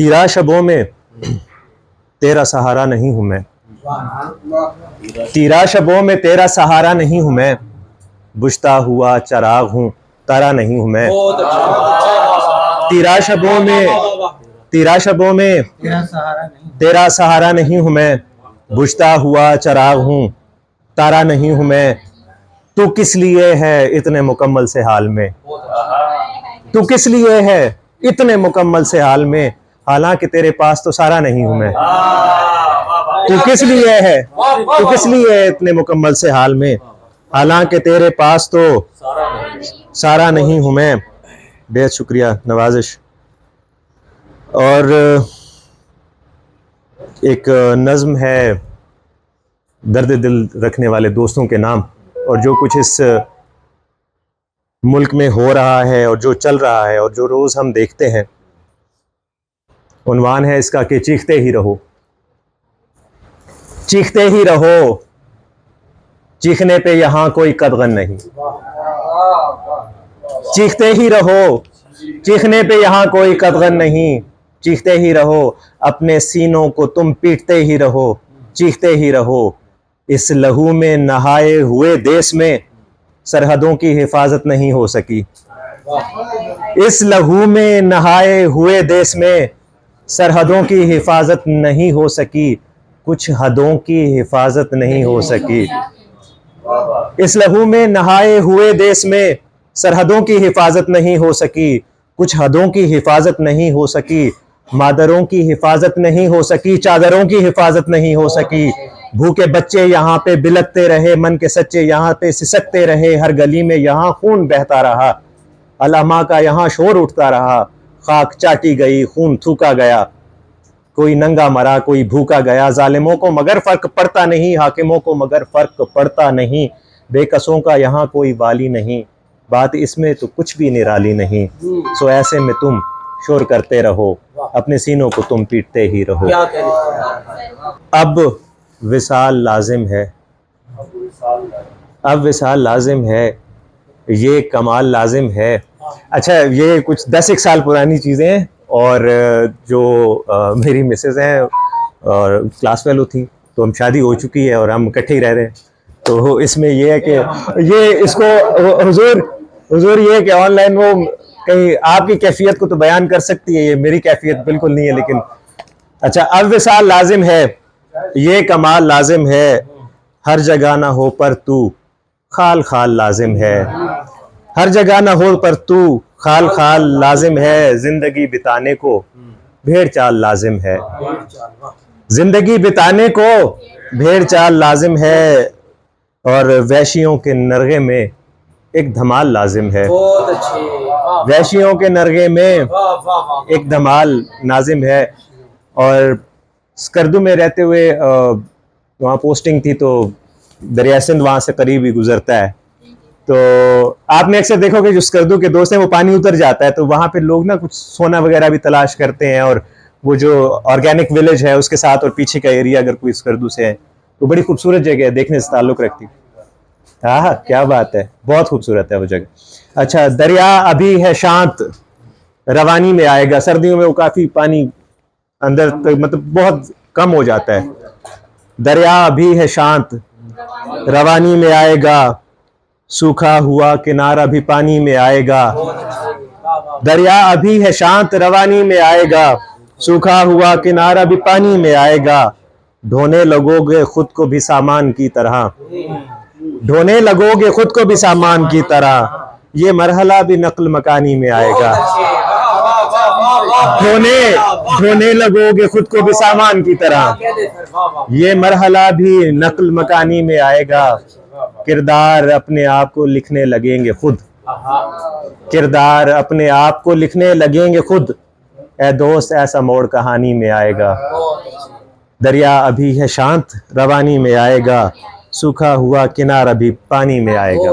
तीरा शबों में तेरा सहारा नहीं हूं मैं, तीरा शबों में तेरा सहारा नहीं हूं मैं, बुझता हुआ चराग हूं तारा नहीं हूं मैं। तीरा शबों में तेरा सहारा नहीं हूं मैं, बुझता हुआ चराग हूं तारा नहीं हूं मैं। तू किस लिए है इतने मुकम्मल से हाल में, तू किस लिए है इतने मुकम्मल से हाल में, हालांकि तेरे पास तो सारा नहीं हूं मैं। तू किस लिए है, तू किस लिए है इतने मुकम्मल से हाल में, हालांकि तेरे पास तो सारा नहीं हूं मैं। बेहद शुक्रिया, नवाजिश। और एक नज़्म है दर्द दिल रखने वाले दोस्तों के नाम, और जो कुछ इस मुल्क में हो रहा है और जो चल रहा है और जो रोज़ हम देखते हैं, उन्वान है इसका कि चीखते ही रहो, चीखते ही रहो, चीखने पे यहाँ कोई कदगन नहीं। चीखते ही रहो, चीखने पे यहाँ कोई कदगन नहीं, चीखते ही रहो, अपने सीनों को तुम पीटते ही रहो, चीखते ही रहो। इस लहू में नहाए हुए देश में सरहदों की हिफाजत नहीं हो सकी। इस लहू में नहाए हुए देश में सरहदों की हिफाजत नहीं हो सकी, कुछ हदों की हिफाजत नहीं हो सकी। इस लहू में नहाए हुए देश में सरहदों की हिफाजत नहीं हो सकी, कुछ हदों की हिफाजत नहीं हो सकी। मादरों की हिफाजत नहीं हो सकी, चादरों की हिफाजत नहीं हो सकी। भूखे बच्चे यहाँ पे बिलकते रहे, मन के सच्चे यहाँ पे सिसकते रहे, हर गली में यहाँ खून बहता रहा, अलामा का यहाँ शोर उठता रहा। खाक चाटी गई, खून थूका गया, कोई नंगा मरा कोई भूखा गया। जालिमों को मगर फर्क पड़ता नहीं, हाकिमों को मगर फर्क पड़ता नहीं, बेकसों का यहाँ कोई वाली नहीं, बात इसमें तो कुछ भी निराली नहीं। सो ऐसे में तुम शोर करते रहो, अपने सीनों को तुम पीटते ही रहो। अब विसाल लाजिम है, अब विसाल लाजिम है, ये कमाल लाजिम है। अच्छा, ये कुछ 10 साल पुरानी चीज़ें हैं, और जो मेरी मिसेज हैं और क्लास फेलो थी, तो हम शादी हो चुकी है और हम इकट्ठे ही रह रहे हैं। तो इसमें ये है कि ये इसको हुजूर ये है कि ऑनलाइन वो कहीं आपकी कैफियत को तो बयान कर सकती है, ये मेरी कैफियत बिल्कुल नहीं है। लेकिन अच्छा, अब विसाल लाजिम है, ये कमाल लाजिम है, हर जगह ना हो पर तू खाल खाल लाजिम है। हर जगह ना हो पर तू खाल खाल लाजिम है, जिंदगी बिताने को भेड़ चाल लाजिम है। जिंदगी बिताने को भेड़ चाल लाजिम है, और वैशियों के नरगे में एक धमाल लाजिम है। वैशियों के नरगे में एक धमाल लाजिम है। और स्कर्दू में रहते हुए वहाँ पोस्टिंग थी, तो दरिया सिंध वहाँ से करीब ही गुजरता है। तो आपने अक्सर देखोगे जो स्कर्दू के दोस्त हैं वो पानी उतर जाता है, तो वहाँ पे लोग ना कुछ सोना वगैरह भी तलाश करते हैं, और वो जो ऑर्गेनिक विलेज है उसके साथ और पीछे का एरिया अगर कोई स्कर्दू से है तो बड़ी खूबसूरत जगह है, देखने से ताल्लुक रखती। हाँ, क्या बात है, बहुत खूबसूरत है वो जगह। अच्छा, दरिया अभी है शांत, रवानी में आएगा। सर्दियों में वो काफी पानी अंदर तो मतलब बहुत कम हो जाता है। दरिया अभी है शांत, रवानी में आएगा, सूखा हुआ किनारा भी पानी में आएगा। दरिया अभी है शांत, रवानी में आएगा, सूखा हुआ किनारा भी पानी में आएगा। ढोने लगोगे खुद को भी सामान की तरह, ढोने लगोगे खुद को भी सामान की तरह, ये मरहला भी नक्ल मकानी में आएगा। ढोने लगोगे खुद को भी सामान की तरह, ये मरहला भी नक्ल मकानी में आएगा। किरदार अपने आप को लिखने लगेंगे खुद, किरदार अपने आप को लिखने लगेंगे खुद, ए दोस्त ऐसा मोड़ कहानी में आएगा। दरिया अभी है शांत, रवानी में आएगा, सूखा हुआ किनारा भी पानी में आएगा।